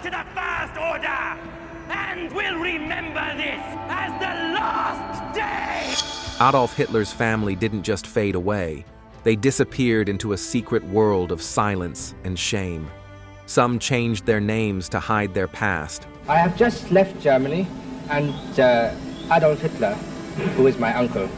to the First Order, and we'll remember this as the last day! Adolf Hitler's family didn't just fade away. They disappeared into a secret world of silence and shame. Some changed their names to hide their past. I have just left Germany, and Adolf Hitler, who is my uncle,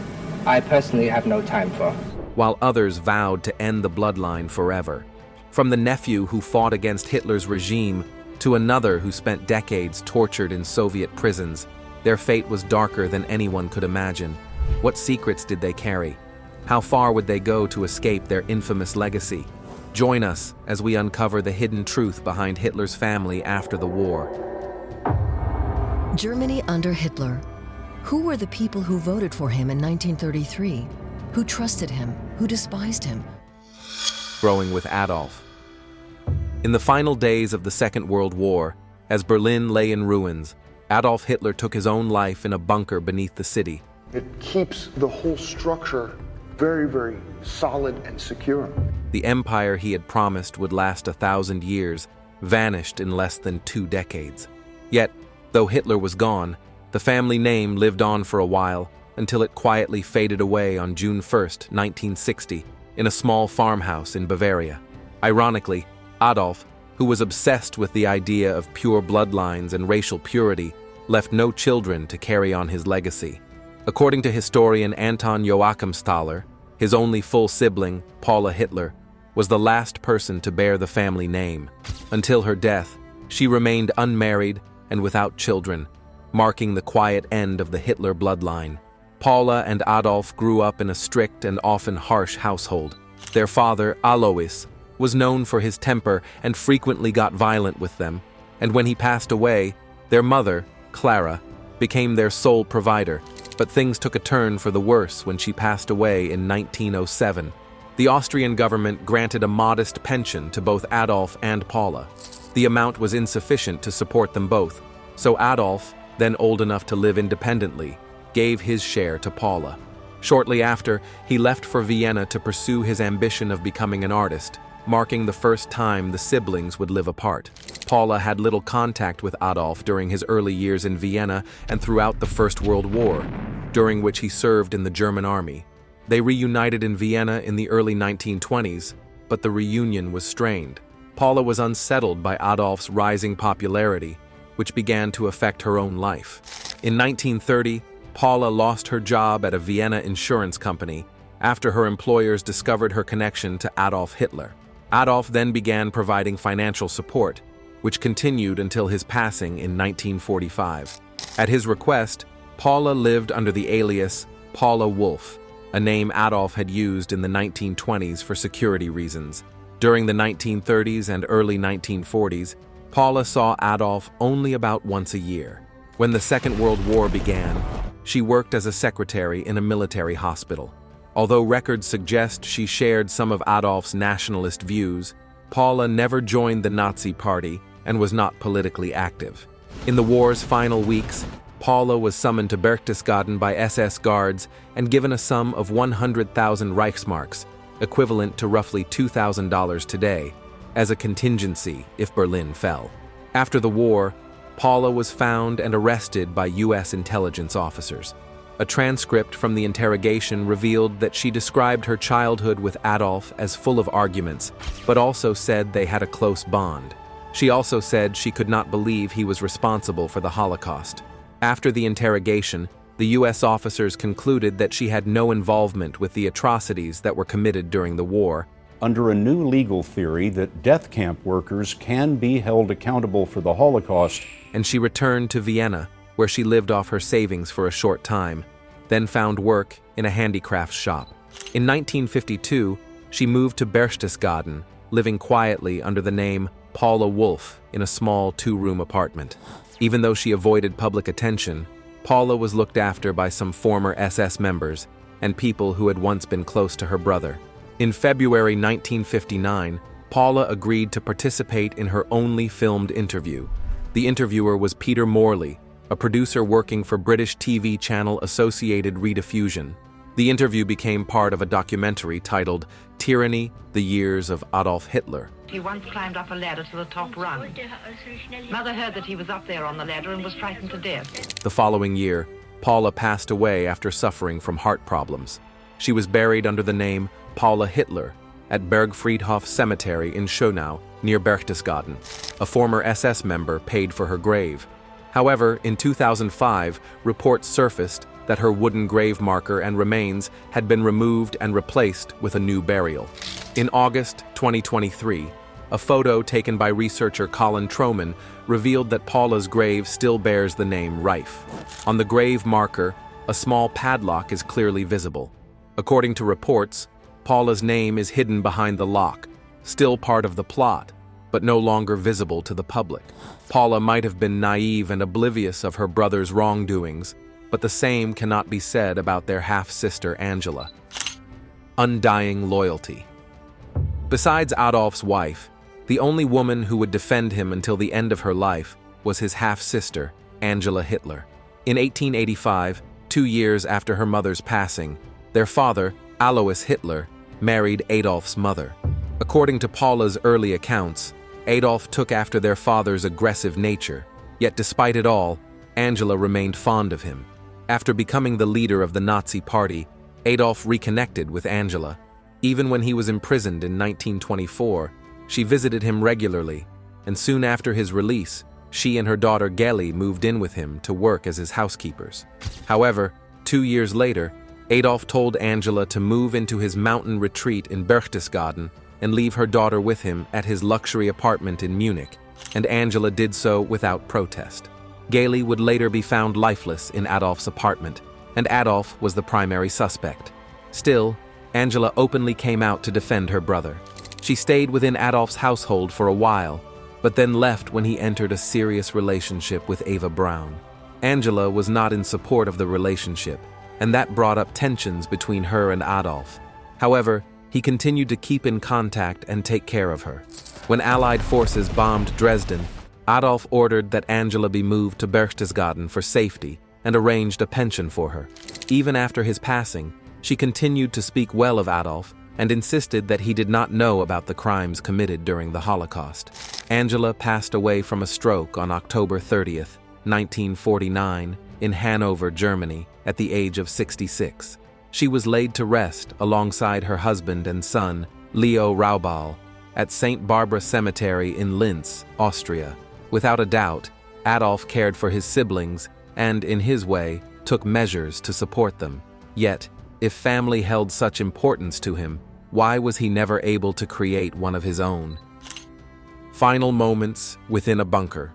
I personally have no time for. While others vowed to end the bloodline forever. From the nephew who fought against Hitler's regime to another who spent decades tortured in Soviet prisons, their fate was darker than anyone could imagine. What secrets did they carry? How far would they go to escape their infamous legacy? Join us as we uncover the hidden truth behind Hitler's family after the war. Germany under Hitler. Who were the people who voted for him in 1933? Who trusted him? Who despised him? Growing with Adolf. In the final days of the Second World War, as Berlin lay in ruins, Adolf Hitler took his own life in a bunker beneath the city. It keeps the whole structure very, very solid and secure. The empire he had promised would last 1,000 years vanished in less than 2 decades. Yet, though Hitler was gone, the family name lived on for a while until it quietly faded away on June 1, 1960, in a small farmhouse in Bavaria. Ironically, Adolf, who was obsessed with the idea of pure bloodlines and racial purity, left no children to carry on his legacy. According to historian Anton Joachim Staller, his only full sibling, Paula Hitler, was the last person to bear the family name. Until her death, she remained unmarried and without children, marking the quiet end of the Hitler bloodline. Paula and Adolf grew up in a strict and often harsh household. Their father, Alois, was known for his temper and frequently got violent with them, and when he passed away, their mother, Clara, became their sole provider. But things took a turn for the worse when she passed away in 1907. The Austrian government granted a modest pension to both Adolf and Paula. The amount was insufficient to support them both, so Adolf, then old enough to live independently, gave his share to Paula. Shortly after, he left for Vienna to pursue his ambition of becoming an artist, marking the first time the siblings would live apart. Paula had little contact with Adolf during his early years in Vienna and throughout the First World War, during which he served in the German army. They reunited in Vienna in the early 1920s, but the reunion was strained. Paula was unsettled by Adolf's rising popularity, which began to affect her own life. In 1930, Paula lost her job at a Vienna insurance company after her employers discovered her connection to Adolf Hitler. Adolf then began providing financial support, which continued until his passing in 1945. At his request, Paula lived under the alias Paula Wolf, a name Adolf had used in the 1920s for security reasons. During the 1930s and early 1940s, Paula saw Adolf only about once a year. When the Second World War began, she worked as a secretary in a military hospital. Although records suggest she shared some of Adolf's nationalist views, Paula never joined the Nazi Party and was not politically active. In the war's final weeks, Paula was summoned to Berchtesgaden by SS guards and given a sum of 100,000 Reichsmarks, equivalent to roughly $2,000 today, as a contingency if Berlin fell. After the war, Paula was found and arrested by U.S. intelligence officers. A transcript from the interrogation revealed that she described her childhood with Adolf as full of arguments, but also said they had a close bond. She also said she could not believe he was responsible for the Holocaust. After the interrogation, the U.S. officers concluded that she had no involvement with the atrocities that were committed during the war. Under a new legal theory that death camp workers can be held accountable for the Holocaust. And she returned to Vienna, where she lived off her savings for a short time, then found work in a handicrafts shop. In 1952, she moved to Berchtesgaden, living quietly under the name Paula Wolf in a small 2-room apartment. Even though she avoided public attention, Paula was looked after by some former SS members and people who had once been close to her brother. In February 1959, Paula agreed to participate in her only filmed interview. The interviewer was Peter Morley, a producer working for British TV channel Associated Rediffusion. The interview became part of a documentary titled Tyranny: The Years of Adolf Hitler. He once climbed up a ladder to the top rung. Mother heard that he was up there on the ladder and was frightened to death. The following year, Paula passed away after suffering from heart problems. She was buried under the name Paula Hitler at Bergfriedhof Cemetery in Schönau, near Berchtesgaden. A former SS member paid for her grave. However, in 2005, reports surfaced that her wooden grave marker and remains had been removed and replaced with a new burial. In August 2023, a photo taken by researcher Colin Troman revealed that Paula's grave still bears the name Reif. On the grave marker, a small padlock is clearly visible. According to reports, Paula's name is hidden behind the lock, still part of the plot, but no longer visible to the public. Paula might have been naive and oblivious of her brother's wrongdoings, but the same cannot be said about their half-sister Angela. Undying loyalty. Besides Adolf's wife, the only woman who would defend him until the end of her life was his half-sister, Angela Hitler. In 1885, 2 years after her mother's passing, their father, Alois Hitler, married Adolf's mother. According to Paula's early accounts, Adolf took after their father's aggressive nature, yet despite it all, Angela remained fond of him. After becoming the leader of the Nazi Party, Adolf reconnected with Angela. Even when he was imprisoned in 1924, she visited him regularly, and soon after his release, she and her daughter Geli moved in with him to work as his housekeepers. However, 2 years later, Adolf told Angela to move into his mountain retreat in Berchtesgaden and leave her daughter with him at his luxury apartment in Munich, and Angela did so without protest. Geli would later be found lifeless in Adolf's apartment, and Adolf was the primary suspect. Still, Angela openly came out to defend her brother. She stayed within Adolf's household for a while, but then left when he entered a serious relationship with Eva Braun. Angela was not in support of the relationship, and that brought up tensions between her and Adolf. However, he continued to keep in contact and take care of her. When Allied forces bombed Dresden, Adolf ordered that Angela be moved to Berchtesgaden for safety and arranged a pension for her. Even after his passing, she continued to speak well of Adolf and insisted that he did not know about the crimes committed during the Holocaust. Angela passed away from a stroke on October 30th, 1949, in Hanover, Germany, at the age of 66. She was laid to rest alongside her husband and son, Leo Raubal, at St. Barbara Cemetery in Linz, Austria. Without a doubt, Adolf cared for his siblings and, in his way, took measures to support them. Yet, if family held such importance to him, why was he never able to create one of his own? Final moments within a bunker.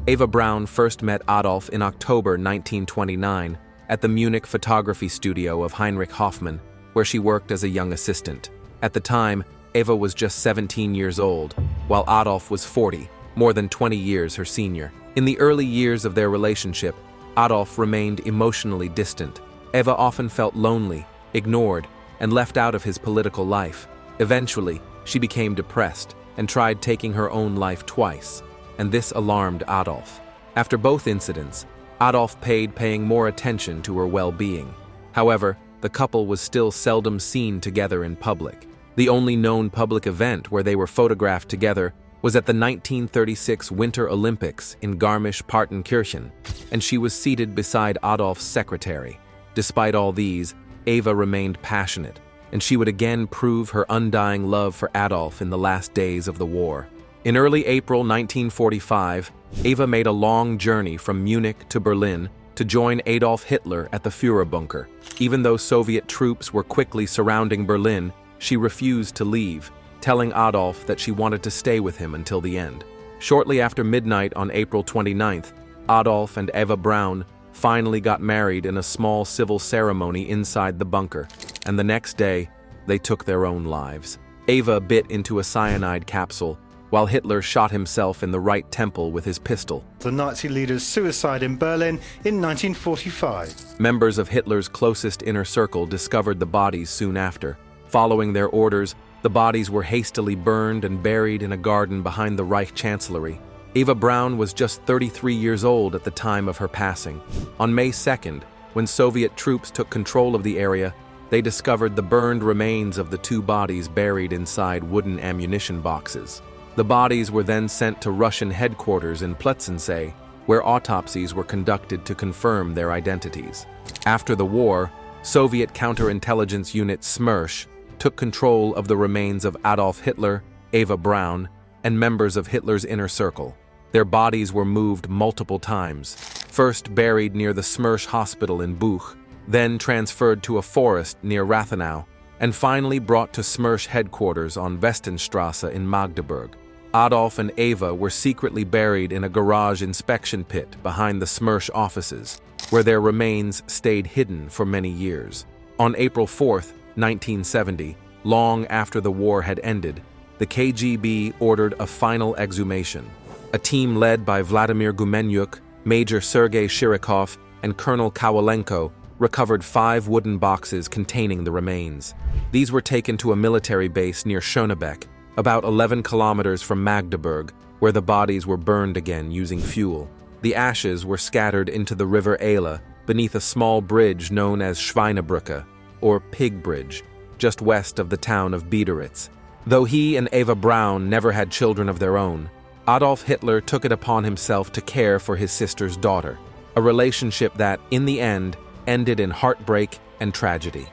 Eva Braun first met Adolf in October 1929 at the Munich photography studio of Heinrich Hoffmann, where she worked as a young assistant. At the time, Eva was just 17 years old, while Adolf was 40, more than 20 years her senior. In the early years of their relationship, Adolf remained emotionally distant. Eva often felt lonely, ignored, and left out of his political life. Eventually, she became depressed and tried taking her own life twice, and this alarmed Adolf. After both incidents, Adolf paying more attention to her well-being. However, the couple was still seldom seen together in public. The only known public event where they were photographed together was at the 1936 Winter Olympics in Garmisch-Partenkirchen, and she was seated beside Adolf's secretary. Despite all these, Eva remained passionate, and she would again prove her undying love for Adolf in the last days of the war. In early April 1945, Eva made a long journey from Munich to Berlin to join Adolf Hitler at the Führerbunker. Even though Soviet troops were quickly surrounding Berlin, she refused to leave, telling Adolf that she wanted to stay with him until the end. Shortly after midnight on April 29th, Adolf and Eva Braun finally got married in a small civil ceremony inside the bunker, and the next day, they took their own lives. Eva bit into a cyanide capsule, while Hitler shot himself in the right temple with his pistol. The Nazi leader's suicide in Berlin in 1945. Members of Hitler's closest inner circle discovered the bodies soon after. Following their orders, the bodies were hastily burned and buried in a garden behind the Reich Chancellery. Eva Braun was just 33 years old at the time of her passing. On May 2nd, When Soviet troops took control of the area, they discovered the burned remains of the two bodies buried inside wooden ammunition boxes. The bodies were then sent to Russian headquarters in Plötzensee, where autopsies were conducted to confirm their identities. After the war, Soviet counterintelligence unit SMERSH took control of the remains of Adolf Hitler, Eva Braun, and members of Hitler's inner circle. Their bodies were moved multiple times, first buried near the SMERSH hospital in Buch, then transferred to a forest near Rathenau, and finally brought to SMERSH headquarters on Westenstrasse in Magdeburg. Adolf and Eva were secretly buried in a garage inspection pit behind the SMERSH offices, where their remains stayed hidden for many years. On April 4, 1970, long after the war had ended, the KGB ordered a final exhumation. A team led by Vladimir Gumenyuk, Major Sergei Shirikov, and Colonel Kowalenko recovered 5 wooden boxes containing the remains. These were taken to a military base near Schönebeck, about 11 kilometers from Magdeburg, where the bodies were burned again using fuel. The ashes were scattered into the river Ehle beneath a small bridge known as Schweinebrücke, or Pig Bridge, just west of the town of Biederitz. Though he and Eva Braun never had children of their own, Adolf Hitler took it upon himself to care for his sister's daughter, a relationship that, in the end, ended in heartbreak and tragedy.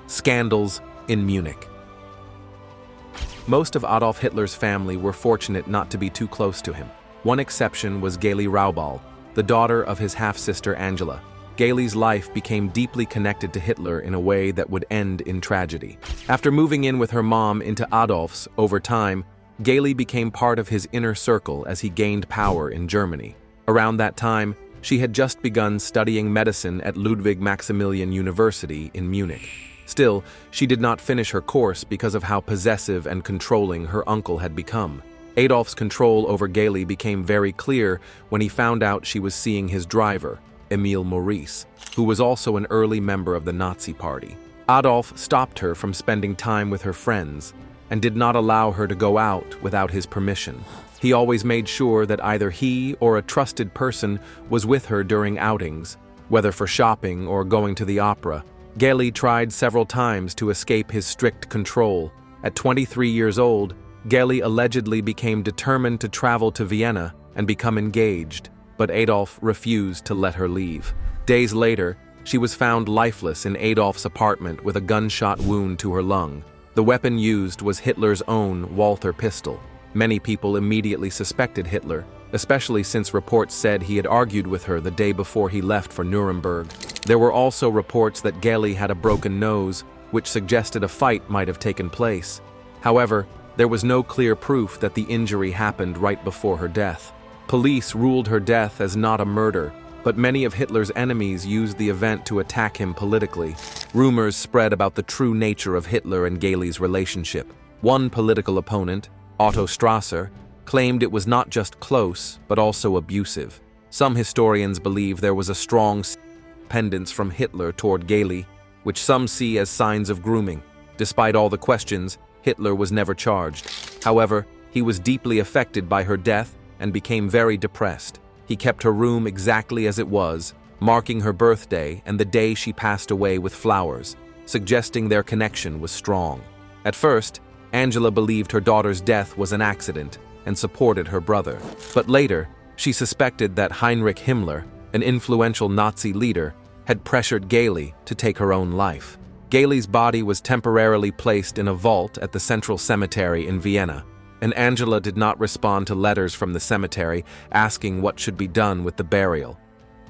Scandals in Munich. Most of Adolf Hitler's family were fortunate not to be too close to him. One exception was Gaily Raubal, the daughter of his half-sister Angela. Gaily's life became deeply connected to Hitler in a way that would end in tragedy. After moving in with her mom into Adolf's, over time, Gaily became part of his inner circle as he gained power in Germany. Around that time, she had just begun studying medicine at Ludwig Maximilian University in Munich. Still, she did not finish her course because of how possessive and controlling her uncle had become. Adolf's control over Gaily became very clear when he found out she was seeing his driver, Emil Maurice, who was also an early member of the Nazi Party. Adolf stopped her from spending time with her friends and did not allow her to go out without his permission. He always made sure that either he or a trusted person was with her during outings, whether for shopping or going to the opera. Gaily tried several times to escape his strict control. At 23 years old, Gaily allegedly became determined to travel to Vienna and become engaged, but Adolf refused to let her leave. Days later, she was found lifeless in Adolf's apartment with a gunshot wound to her lung. The weapon used was Hitler's own Walther pistol. Many people immediately suspected Hitler, especially since reports said he had argued with her the day before he left for Nuremberg. There were also reports that Gaily had a broken nose, which suggested a fight might have taken place. However, there was no clear proof that the injury happened right before her death. Police ruled her death as not a murder, but many of Hitler's enemies used the event to attack him politically. Rumors spread about the true nature of Hitler and Gaily's relationship. One political opponent, Otto Strasser, claimed it was not just close, but also abusive. Some historians believe there was a strong dependence from Hitler toward Gaily, which some see as signs of grooming. Despite all the questions, Hitler was never charged. However, he was deeply affected by her death and became very depressed. He kept her room exactly as it was, marking her birthday and the day she passed away with flowers, suggesting their connection was strong. At first, Angela believed her daughter's death was an accident and supported her brother. But later, she suspected that Heinrich Himmler, an influential Nazi leader, had pressured Gaily to take her own life. Gaily's body was temporarily placed in a vault at the Central Cemetery in Vienna, and Angela did not respond to letters from the cemetery asking what should be done with the burial.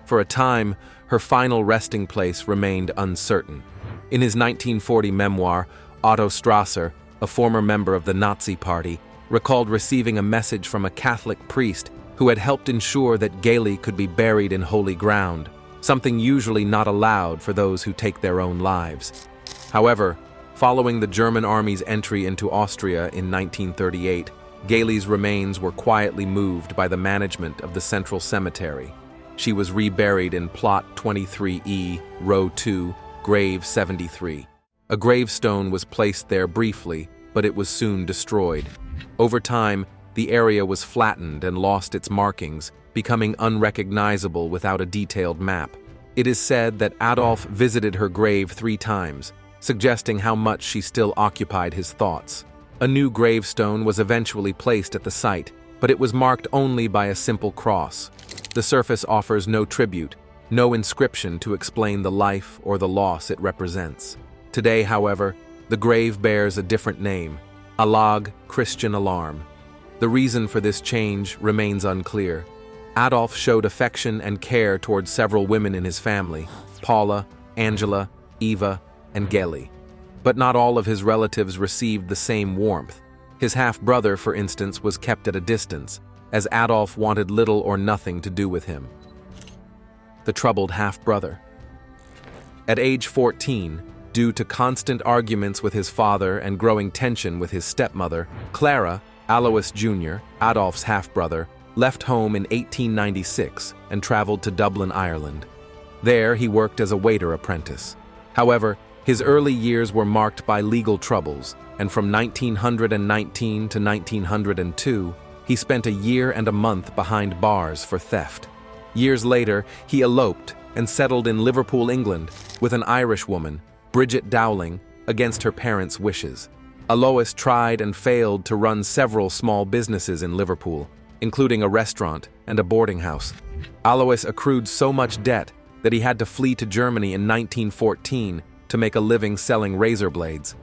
For a time, her final resting place remained uncertain. In his 1940 memoir, Otto Strasser, a former member of the Nazi Party, recalled receiving a message from a Catholic priest who had helped ensure that Gaily could be buried in holy ground, something usually not allowed for those who take their own lives. However, following the German army's entry into Austria in 1938, Gaily's remains were quietly moved by the management of the Central Cemetery. She was reburied in Plot 23E, Row 2, Grave 73. A gravestone was placed there briefly, but it was soon destroyed. Over time, the area was flattened and lost its markings, becoming unrecognizable without a detailed map. It is said that Adolf visited her grave 3 times, suggesting how much she still occupied his thoughts. A new gravestone was eventually placed at the site, but it was marked only by a simple cross. The surface offers no tribute, no inscription to explain the life or the loss it represents. Today, however, the grave bears a different name, Alag Christian Alarm. The reason for this change remains unclear. Adolf showed affection and care towards several women in his family, Paula, Angela, Eva, and Geli. But not all of his relatives received the same warmth. His half-brother, for instance, was kept at a distance, as Adolf wanted little or nothing to do with him. The troubled half-brother. At age 14, due to constant arguments with his father and growing tension with his stepmother, Clara, Alois Jr., Adolf's half-brother, left home in 1896 and traveled to Dublin, Ireland. There, he worked as a waiter apprentice. However, his early years were marked by legal troubles, and from 1919 to 1902, he spent a year and a month behind bars for theft. Years later, he eloped and settled in Liverpool, England, with an Irish woman, Bridget Dowling, against her parents' wishes. Alois tried and failed to run several small businesses in Liverpool, including a restaurant and a boarding house. Alois accrued so much debt that he had to flee to Germany in 1914 to make a living selling razor blades.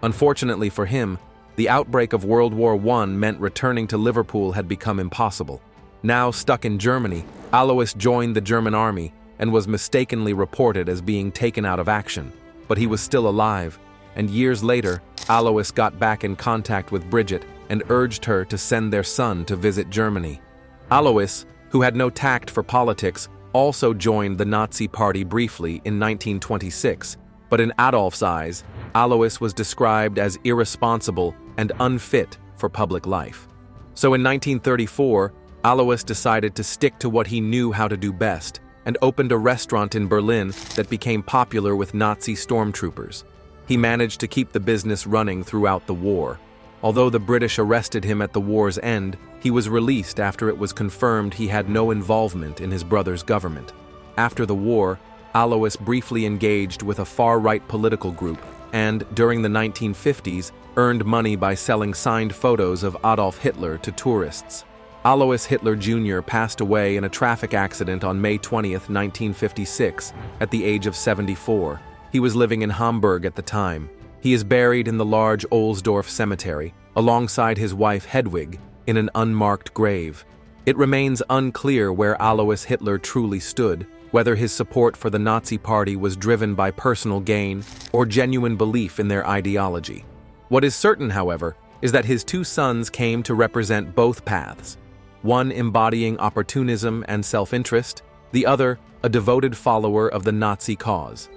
Unfortunately for him, the outbreak of World War I meant returning to Liverpool had become impossible. Now stuck in Germany, Alois joined the German army and was mistakenly reported as being taken out of action. But he was still alive, and years later, Alois got back in contact with Bridget and urged her to send their son to visit Germany. Alois, who had no tact for politics, also joined the Nazi Party briefly in 1926, but in Adolf's eyes, Alois was described as irresponsible and unfit for public life. So in 1934, Alois decided to stick to what he knew how to do best and opened a restaurant in Berlin that became popular with Nazi stormtroopers. He managed to keep the business running throughout the war. Although the British arrested him at the war's end, he was released after it was confirmed he had no involvement in his brother's government. After the war, Alois briefly engaged with a far-right political group and, during the 1950s, earned money by selling signed photos of Adolf Hitler to tourists. Alois Hitler Jr. passed away in a traffic accident on May 20, 1956, at the age of 74. He was living in Hamburg at the time. He is buried in the large Ohlsdorf cemetery, alongside his wife Hedwig, in an unmarked grave. It remains unclear where Alois Hitler truly stood, whether his support for the Nazi Party was driven by personal gain or genuine belief in their ideology. What is certain, however, is that his 2 sons came to represent both paths, one embodying opportunism and self-interest, the other a devoted follower of the Nazi cause.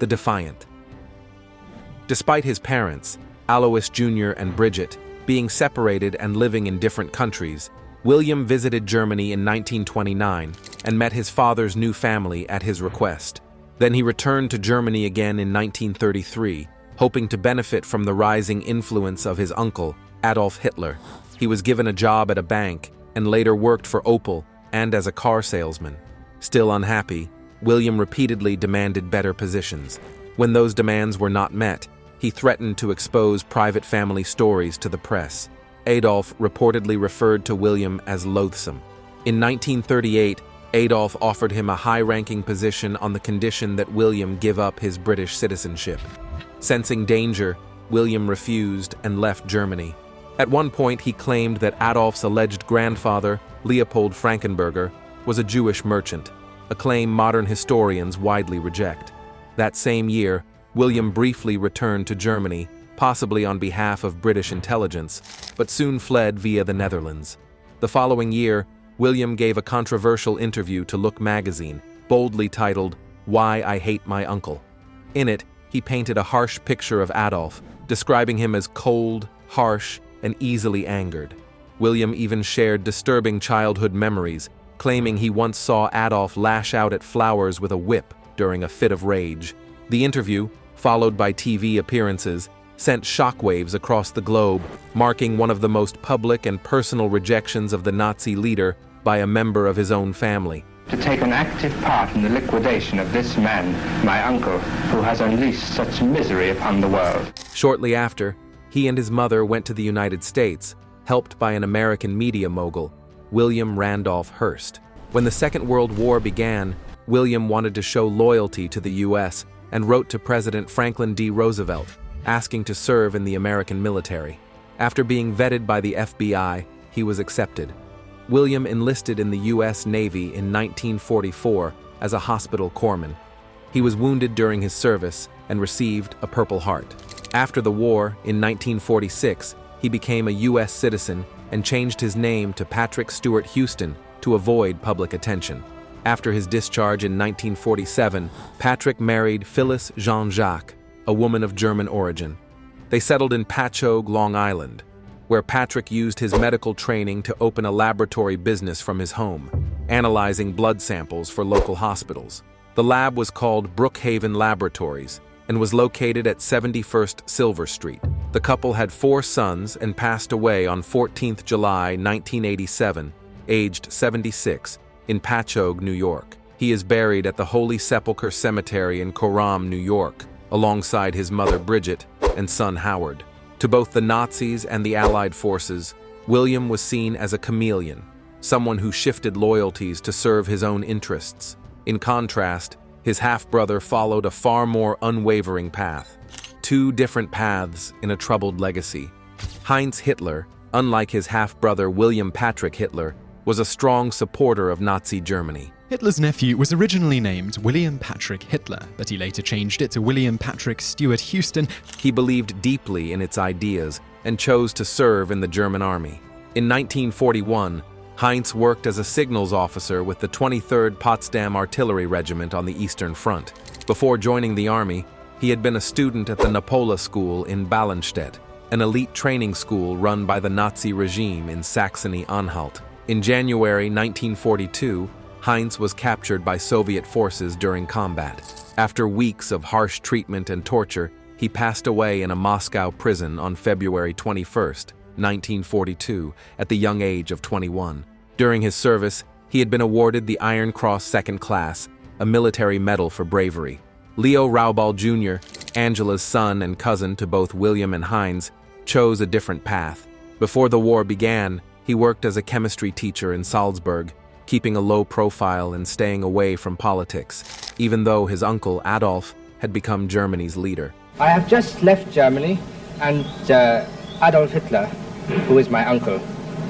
The Defiant. Despite his parents, Alois Jr. and Bridget, being separated and living in different countries, William visited Germany in 1929 and met his father's new family at his request. Then he returned to Germany again in 1933, hoping to benefit from the rising influence of his uncle, Adolf Hitler. He was given a job at a bank and later worked for Opel and as a car salesman. Still unhappy, William repeatedly demanded better positions. When those demands were not met, he threatened to expose private family stories to the press. Adolf reportedly referred to William as loathsome. In 1938, Adolf offered him a high-ranking position on the condition that William give up his British citizenship. Sensing danger, William refused and left Germany. At one point, he claimed that Adolf's alleged grandfather, Leopold Frankenberger, was a Jewish merchant, a claim modern historians widely reject. That same year, William briefly returned to Germany, possibly on behalf of British intelligence, but soon fled via the Netherlands. The following year, William gave a controversial interview to Look magazine, boldly titled, "Why I Hate My Uncle." In it, he painted a harsh picture of Adolf, describing him as cold, harsh, and easily angered. William even shared disturbing childhood memories, claiming he once saw Adolf lash out at flowers with a whip during a fit of rage. The interview, followed by TV appearances, sent shockwaves across the globe, marking one of the most public and personal rejections of the Nazi leader by a member of his own family. to take an active part in the liquidation of this man, my uncle, who has unleashed such misery upon the world. Shortly after, he and his mother went to the United States, helped by an American media mogul, William Randolph Hearst. When the Second World War began, William wanted to show loyalty to the U.S. and wrote to President Franklin D. Roosevelt, asking to serve in the American military. After being vetted by the FBI, he was accepted. William enlisted in the U.S. Navy in 1944 as a hospital corpsman. He was wounded during his service and received a Purple Heart. After the war, in 1946, he became a U.S. citizen and changed his name to Patrick Stewart Houston to avoid public attention. After his discharge in 1947, Patrick married Phyllis Jean-Jacques, a woman of German origin. They settled in Patchogue, Long Island, where Patrick used his medical training to open a laboratory business from his home, analyzing blood samples for local hospitals. The lab was called Brookhaven Laboratories and was located at 71st Silver Street. The couple had 4 sons and passed away on 14th July 1987, aged 76, in Patchogue, New York. He is buried at the Holy Sepulchre Cemetery in Coram, New York, alongside his mother Bridget and son Howard. To both the Nazis and the Allied forces, William was seen as a chameleon, someone who shifted loyalties to serve his own interests. In contrast, his half-brother followed a far more unwavering path. 2 different paths in a troubled legacy. Heinz Hitler, unlike his half-brother William Patrick Hitler, was a strong supporter of Nazi Germany. Hitler's nephew was originally named William Patrick Hitler, but he later changed it to William Patrick Stewart Houston. He believed deeply in its ideas and chose to serve in the German army. In 1941, Heinz worked as a signals officer with the 23rd Potsdam Artillery Regiment on the Eastern Front. Before joining the army, he had been a student at the Napola School in Ballenstedt, an elite training school run by the Nazi regime in Saxony-Anhalt. In January 1942, Heinz was captured by Soviet forces during combat. After weeks of harsh treatment and torture, he passed away in a Moscow prison on February 21, 1942, at the young age of 21. During his service, he had been awarded the Iron Cross Second Class, a military medal for bravery. Leo Raubal Jr., Angela's son and cousin to both William and Heinz, chose a different path. Before the war began, he worked as a chemistry teacher in Salzburg, keeping a low profile and staying away from politics, even though his uncle Adolf had become Germany's leader. I have just left Germany, and Adolf Hitler, who is my uncle,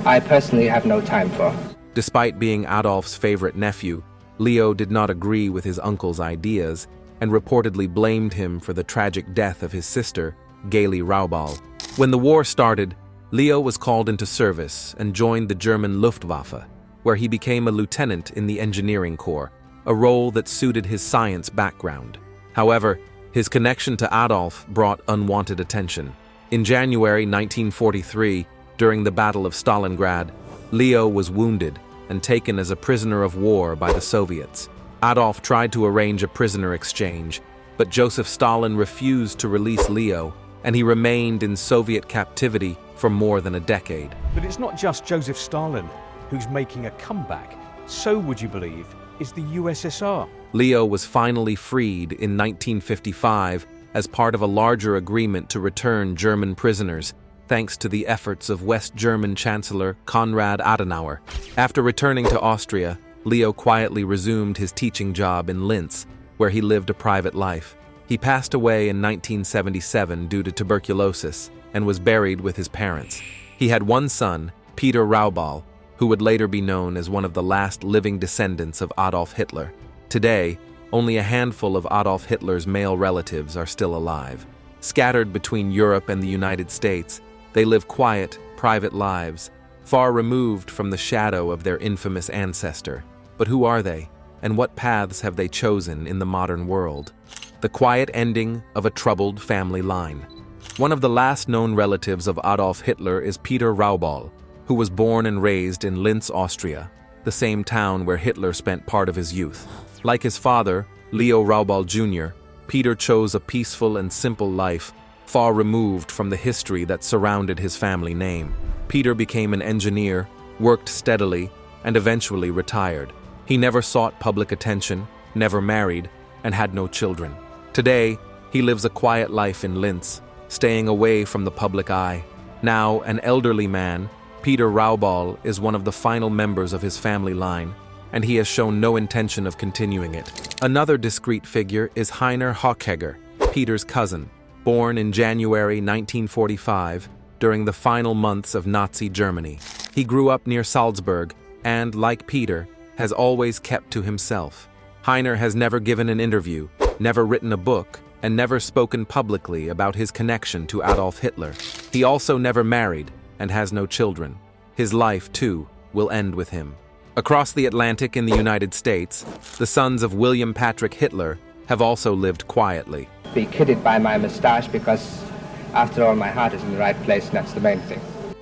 I personally have no time for. Despite being Adolf's favorite nephew, Leo did not agree with his uncle's ideas and reportedly blamed him for the tragic death of his sister, Gaily Raubal. When the war started, Leo was called into service and joined the German Luftwaffe, where he became a lieutenant in the engineering corps, a role that suited his science background. However, his connection to Adolf brought unwanted attention. In January 1943, during the Battle of Stalingrad, Leo was wounded and taken as a prisoner of war by the Soviets. Adolf tried to arrange a prisoner exchange, but Joseph Stalin refused to release Leo, and he remained in Soviet captivity for more than a decade. But it's not just Joseph Stalin who's making a comeback. So, would you believe, is the USSR. Leo was finally freed in 1955 as part of a larger agreement to return German prisoners, thanks to the efforts of West German Chancellor Konrad Adenauer. After returning to Austria, Leo quietly resumed his teaching job in Linz, where he lived a private life. He passed away in 1977 due to tuberculosis and was buried with his parents. He had one son, Peter Raubal, who would later be known as one of the last living descendants of Adolf Hitler. Today, only a handful of Adolf Hitler's male relatives are still alive. Scattered between Europe and the United States, they live quiet, private lives, far removed from the shadow of their infamous ancestor. But who are they, and what paths have they chosen in the modern world? The quiet ending of a troubled family line. One of the last known relatives of Adolf Hitler is Peter Raubal, who was born and raised in Linz, Austria, the same town where Hitler spent part of his youth. Like his father, Leo Raubal Jr., Peter chose a peaceful and simple life, far removed from the history that surrounded his family name. Peter became an engineer, worked steadily, and eventually retired. He never sought public attention, never married, and had no children. Today, he lives a quiet life in Linz, staying away from the public eye. Now, an elderly man, Peter Raubal is one of the final members of his family line, and he has shown no intention of continuing it. Another discreet figure is Heiner Hochegger, Peter's cousin, born in January 1945 during the final months of Nazi Germany. He grew up near Salzburg and, like Peter, has always kept to himself. Heiner has never given an interview, never written a book, and never spoken publicly about his connection to Adolf Hitler. He also never married and has no children. His life, too, will end with him. Across the Atlantic in the United States, the sons of William Patrick Hitler have also lived quietly. Be kidded by my mustache because, after all, my heart is in the right place, and that's the main thing.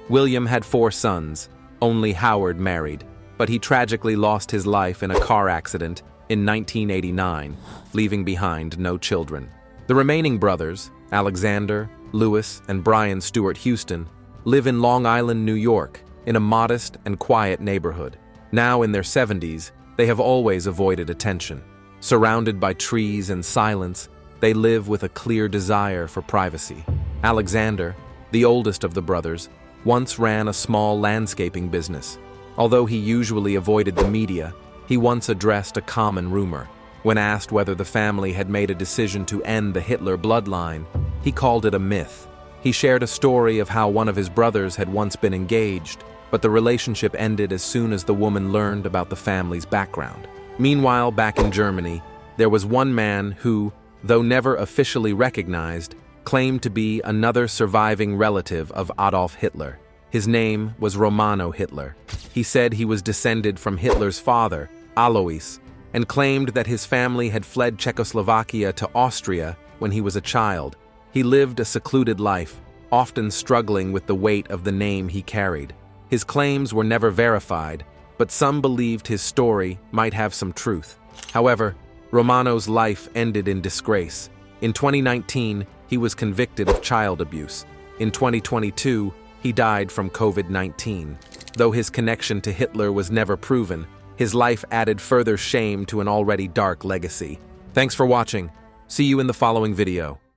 William had 4 sons. Only Howard married, but he tragically lost his life in a car accident in 1989, leaving behind no children. The remaining brothers, Alexander, Louis, and Brian Stewart Houston, live in Long Island, New York, in a modest and quiet neighborhood. Now in their 70s, they have always avoided attention. Surrounded by trees and silence, they live with a clear desire for privacy. Alexander, the oldest of the brothers, once ran a small landscaping business. Although he usually avoided the media, he once addressed a common rumor. When asked whether the family had made a decision to end the Hitler bloodline, he called it a myth. He shared a story of how one of his brothers had once been engaged, but the relationship ended as soon as the woman learned about the family's background. Meanwhile, back in Germany, there was one man who, though never officially recognized, claimed to be another surviving relative of Adolf Hitler. His name was Romano Hitler. He said he was descended from Hitler's father, Alois, and claimed that his family had fled Czechoslovakia to Austria when he was a child. He lived a secluded life, often struggling with the weight of the name he carried. His claims were never verified, but some believed his story might have some truth. However, Romano's life ended in disgrace. In 2019, he was convicted of child abuse. In 2022, he died from COVID-19. Though his connection to Hitler was never proven, his life added further shame to an already dark legacy. Thanks for watching. See you in the following video.